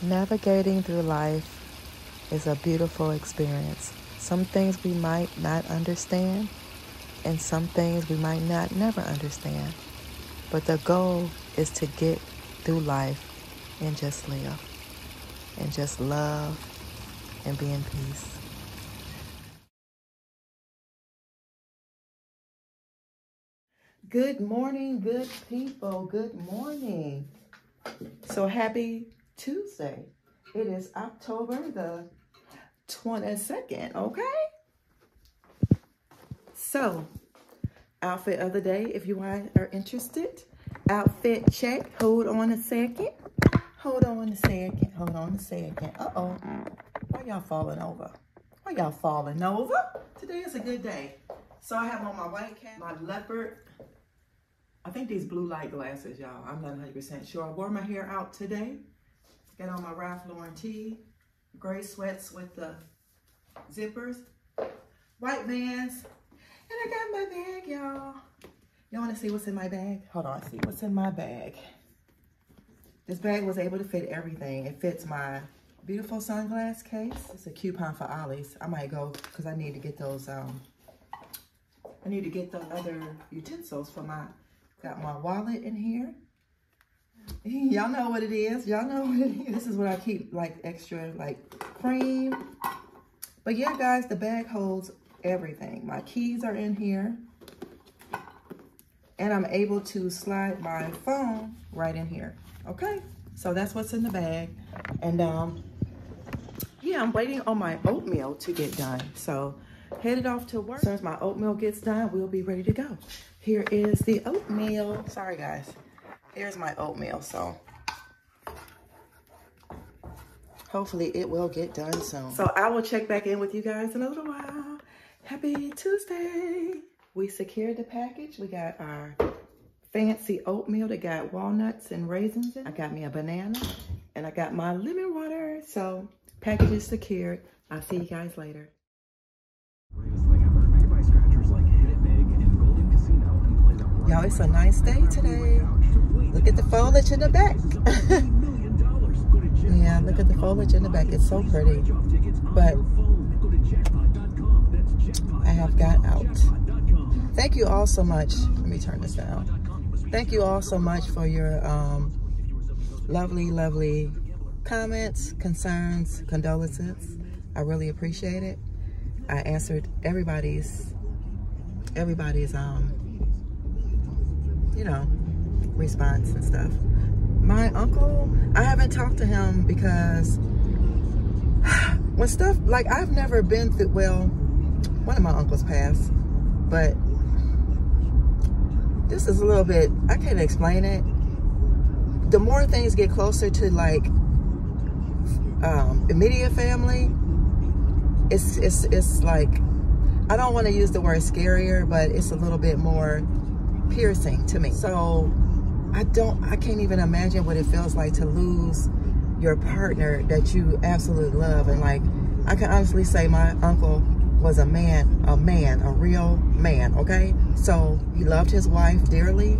Navigating through life is a beautiful experience. Some things we might not understand, and some things we might not never understand. But the goal is to get through life and just live, and just love, and be in peace. Good morning, good people. Good morning. So happy Tuesday. It is October the 22nd, okay? So, outfit of the day, if you are interested. Outfit check. Hold on a second. Hold on a second. Hold on a second. Uh-oh. Why y'all falling over? Why y'all falling over? Today is a good day. So I have on my white cap, my leopard. I think these blue light glasses, y'all. I'm not 100% sure. I wore my hair out today. Got on my Ralph Lauren tee, gray sweats with the zippers, white Vans, and I got my bag, y'all. Y'all want to see what's in my bag? Hold on, see what's in my bag. This bag was able to fit everything. It fits my beautiful sunglass case. It's a coupon for Ollie's. I might go because I need to get those. I need to get the other utensils for my. Got my wallet in here. Y'all know what it is. Y'all know what it is. This is what I keep, like, extra, like, cream. But yeah, guys, the bag holds everything. My keys are in here. And I'm able to slide my phone right in here. Okay? So that's what's in the bag. And, yeah, I'm waiting on my oatmeal to get done. So, headed off to work. As soon as my oatmeal gets done, we'll be ready to go. Here is the oatmeal. Sorry, guys. Here's my oatmeal, so hopefully it will get done soon. So I will check back in with you guys in a little while. Happy Tuesday. We secured the package. We got our fancy oatmeal that got walnuts and raisins in it. I got me a banana and I got my lemon water. So package is secured. I'll see you guys later. Y'all, it's a nice day today. Look at the foliage in the back. Yeah, look at the foliage in the back. It's so pretty. But I have got out. Thank you all so much. Let me turn this down. Thank you all so much for your lovely, lovely comments, concerns, condolences. I really appreciate it. I answered everybody's you know, response and stuff. My uncle, I haven't talked to him because when stuff, like, I've never been through, well, one of my uncles passed, but this is a little bit, I can't explain it. The more things get closer to, like, immediate family, it's like, I don't want to use the word scarier, but it's a little bit more piercing to me. So I can't even imagine what it feels like to lose your partner that you absolutely love. And, like, I can honestly say my uncle was a real man, okay? So he loved his wife dearly.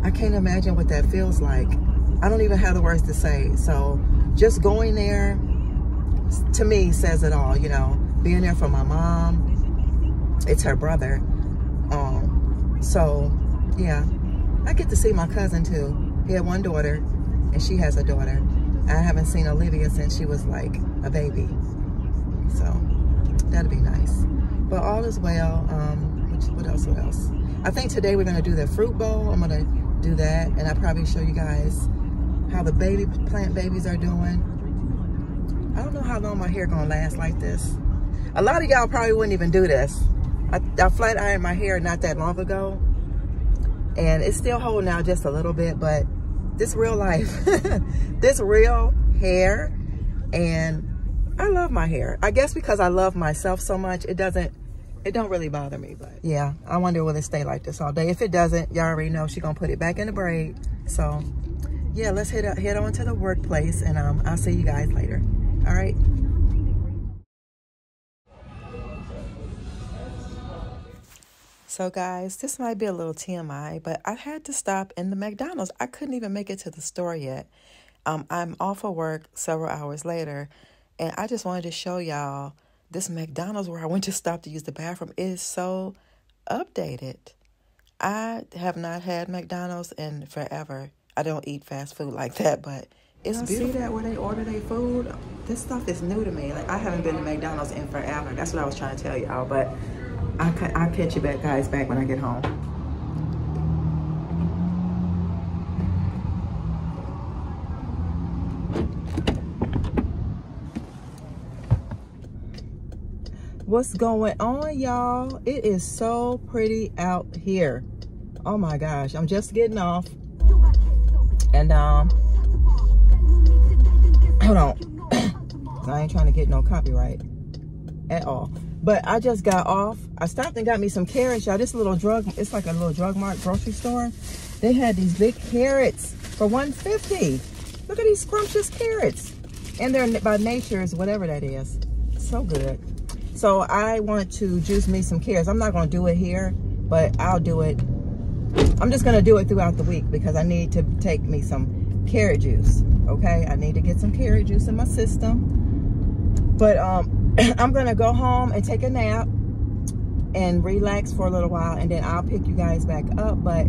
I can't imagine what that feels like. I don't even have the words to say. So just going there, to me, says it all, you know. Being there for my mom, it's her brother. So, yeah, I get to see my cousin too. He had one daughter, and she has a daughter. I haven't seen Olivia since she was like a baby. So, that'd be nice. But all is well. What else? I think today we're going to do the fruit bowl. I'm going to do that, and I'll probably show you guys how the plant babies are doing. I don't know how long my hair going to last like this. A lot of y'all probably wouldn't even do this. I flat ironed my hair not that long ago, and it's still holding out just a little bit, but this real life, this real hair, and I love my hair. I guess because I love myself so much, it don't really bother me, but yeah, I wonder will it stay like this all day. If it doesn't, y'all already know she's gonna put it back in the braid. So yeah, let's head on to the workplace, and I'll see you guys later. All right. So guys, this might be a little TMI, but I had to stop in the McDonald's. I couldn't even make it to the store yet. I'm off of work several hours later, and I just wanted to show y'all this McDonald's where I went to stop to use the bathroom is so updated. I have not had McDonald's in forever. I don't eat fast food like that, but it's beautiful. See that where they order their food? This stuff is new to me. Like, I haven't been to McDonald's in forever. That's what I was trying to tell y'all, but I'll catch you guys back when I get home. What's going on, y'all? It is so pretty out here. Oh my gosh, I'm just getting off. And hold on. I ain't trying to get no copyright at all. But I just got off. I stopped and got me some carrots, y'all. This little it's like a little drug mart grocery store. They had these big carrots for $1.50. Look at these scrumptious carrots. And they're by Nature's, whatever that is. So good. So I want to juice me some carrots. I'm not going to do it here, but I'll do it. I'm just going to do it throughout the week because I need to take me some carrot juice. Okay, I need to get some carrot juice in my system. But I'm going to go home and take a nap and relax for a little while, and then I'll pick you guys back up. But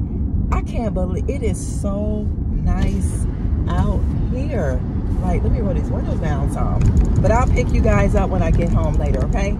I can't believe it is so nice out here. Like, let me roll these windows down some. But I'll pick you guys up when I get home later, okay?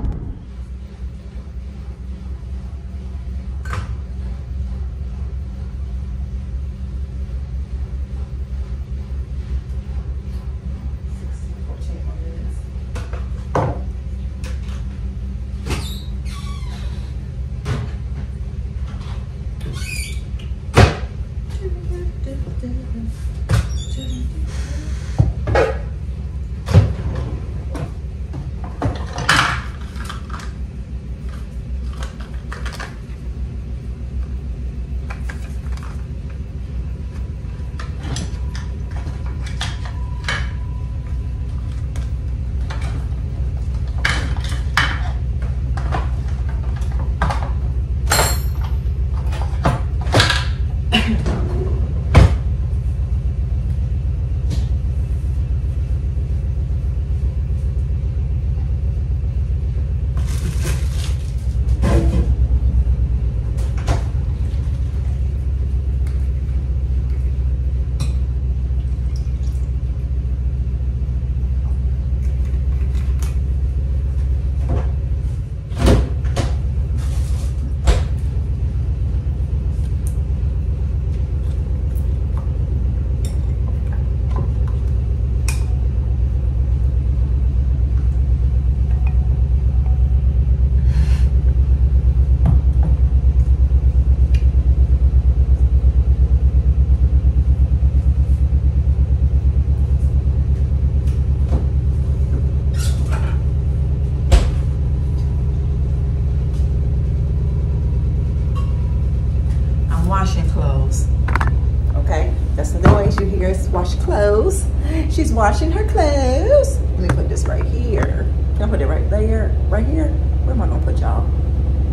Wash clothes. She's washing her clothes. Let me put this right here. Can I put it right there? Right here? Where am I gonna put y'all?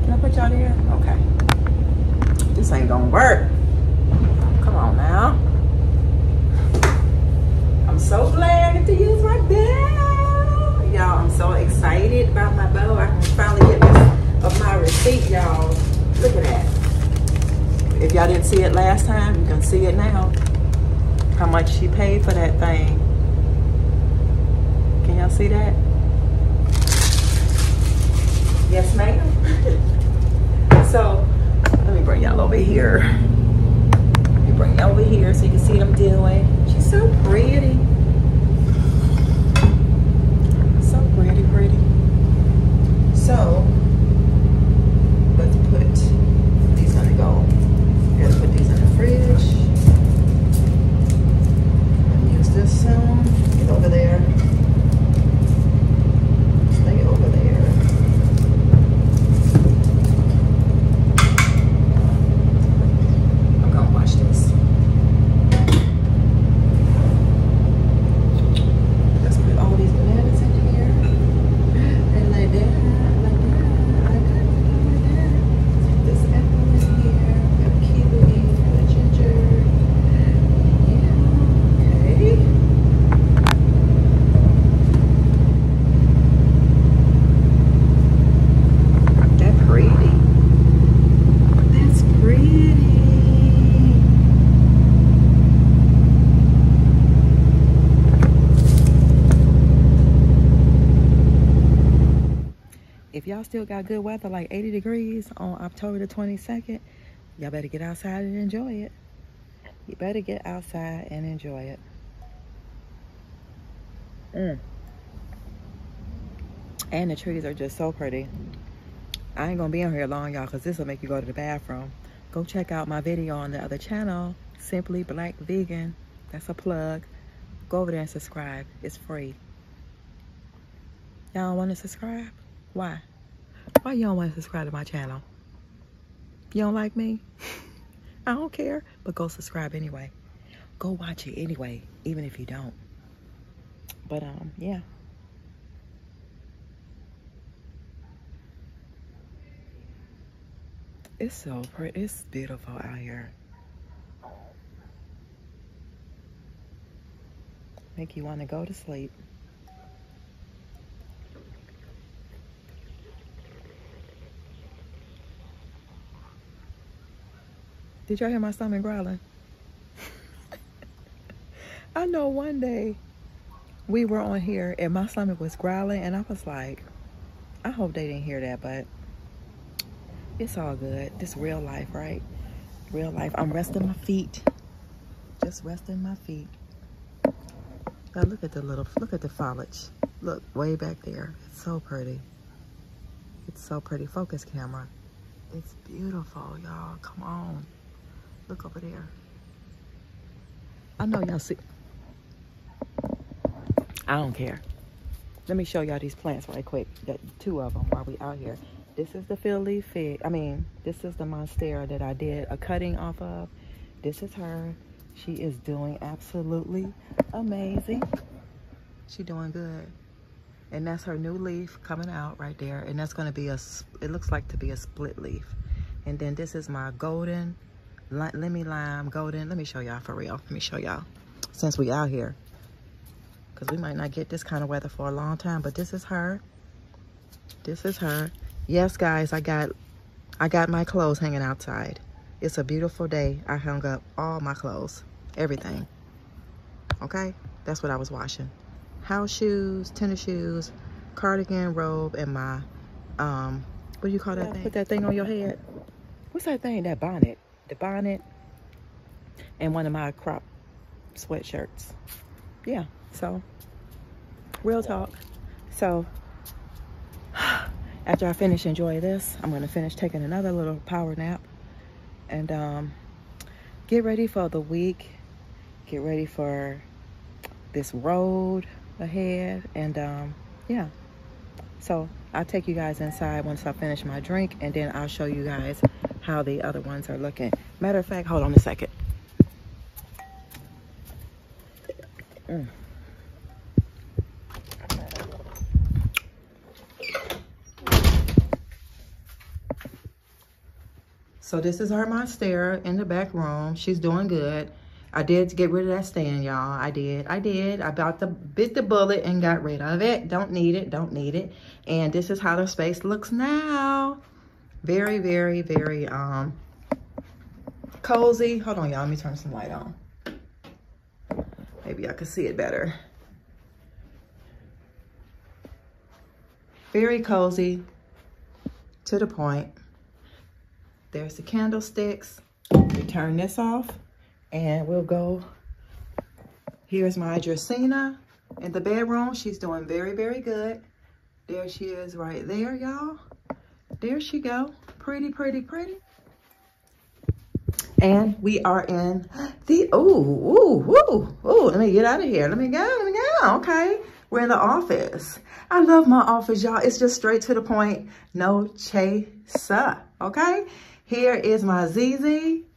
Can I put y'all there? Okay. This ain't gonna work. Come on now. I'm so glad I get to use my bow. Y'all, I'm so excited about my bow. I can finally get this of my receipt, y'all. Look at that. If y'all didn't see it last time, you can see it now. How much she paid for that thing. Can y'all see that? Yes, ma'am. So, let me bring y'all over here. Let me bring y'all over here so you can see what I'm doing. She's so pretty. So pretty, pretty. So, let's put these on the go. Gotta put these in the fridge. This soon. Get over there. Stay over there. I'm gonna wash this. y'all still got good weather, like 80 degrees on October the 22nd. Y'all better get outside and enjoy it. You better get outside and enjoy it. And the trees are just so pretty. I ain't gonna be on here long, y'all, because this will make you go to the bathroom. Go check out my video on the other channel, Simply Black Vegan. That's a plug. Go over there and subscribe. It's free. Y'all don't want to subscribe? Why? Why you don't want to subscribe to my channel? You don't like me? I don't care, but go subscribe anyway. Go watch it anyway, even if you don't. But yeah. It's so pretty. It's beautiful out here. Make you want to go to sleep. Did y'all hear my stomach growling? I know one day we were on here and my stomach was growling and I was like, I hope they didn't hear that, but it's all good. This real life, right? Real life. I'm resting my feet. Just resting my feet. Now look at the foliage. Look, way back there. It's so pretty. It's so pretty. Focus camera. It's beautiful, y'all. Come on. Look over there. I know y'all see. I don't care. Let me show y'all these plants right quick. Two of them while we out here. This is the field leaf fig. This is the monstera that I did a cutting off of. This is her. She is doing absolutely amazing. She doing good. And that's her new leaf coming out right there. And that's gonna be it looks like to be a split leaf. And then this is my golden, lemon lime golden. Let me show y'all for real. Let me show y'all since we out here. Cause we might not get this kind of weather for a long time, but this is her. This is her. Yes, guys, I got my clothes hanging outside. It's a beautiful day. I hung up all my clothes, everything. Okay, that's what I was washing. House shoes, tennis shoes, cardigan, robe, and my, what do you call that thing? Put that thing on your head. What's that thing? That bonnet. The bonnet and one of my crop sweatshirts. Yeah, so, real talk. So, after I finish enjoying this, I'm going to finish taking another little power nap and get ready for the week, get ready for this road ahead, and yeah. So I'll take you guys inside once I finish my drink, and then I'll show you guys how the other ones are looking. Matter of fact, hold on a second. So this is her monstera in the back room. She's doing good. I did get rid of that stand, y'all. I did. I bit the bullet and got rid of it. Don't need it, don't need it. And this is how the space looks now. Very, very, very cozy. Hold on, y'all, let me turn some light on. Maybe I can see it better. Very cozy, to the point. There's the candlesticks. We turn this off and we'll go. Here's my Dracaena in the bedroom. She's doing very, very good. There she is right there, y'all. There she go. Pretty, pretty, pretty. And we are in the, let me get out of here. Let me go. Okay. We're in the office. I love my office, y'all. It's just straight to the point. No chaser, okay? Here is my ZZ.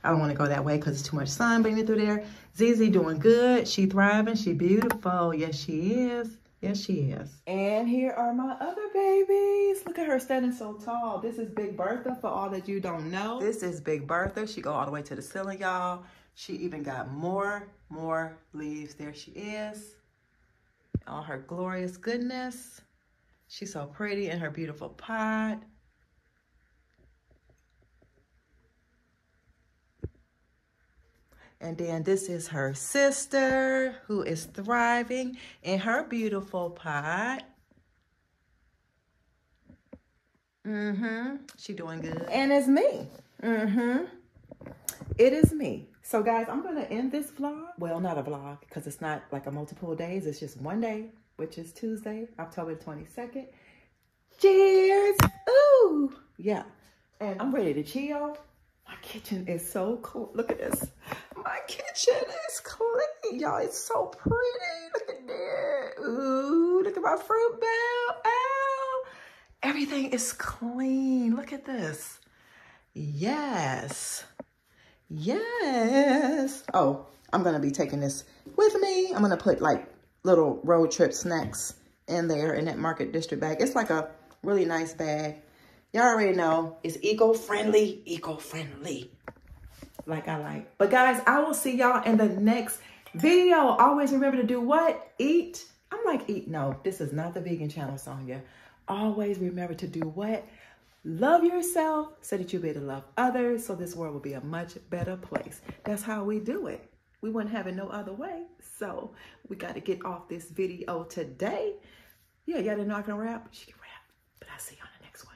I don't want to go that way because it's too much sun beaming through there. ZZ doing good. She thriving. She beautiful. Yes, she is. Yes, she is. And here are my other babies. Look at her standing so tall. This is Big Bertha, for all that you don't know. This is Big Bertha. She go all the way to the ceiling, y'all. She even got more leaves. There she is. All her glorious goodness. She's so pretty in her beautiful pot. And then this is her sister, who is thriving in her beautiful pot. She doing good. And it's me. It is me. So guys, I'm going to end this vlog. Well, not a vlog because it's not like a multiple days. It's just one day, which is Tuesday, October 22nd. Cheers. Ooh. Yeah. And I'm ready to chill. My kitchen is so cool. Look at this. My kitchen is clean. Y'all, it's so pretty. Look at that. Ooh, look at my fruit bowl. Ow. Everything is clean. Look at this. Yes. Yes. Oh, I'm going to be taking this with me. I'm going to put like little road trip snacks in there in that Market District bag. It's like a really nice bag. Y'all already know it's eco-friendly, like I like. But guys, I will see y'all in the next video. Always remember to do what? Eat. I'm like, eat. No, this is not the vegan channel, Sonia. Always remember to do what? Love yourself so that you'll be able to love others, so this world will be a much better place. That's how we do it. We wouldn't have it no other way. So we got to get off this video today. Yeah, y'all didn't know I can rap? She can rap. But I'll see you on the next one.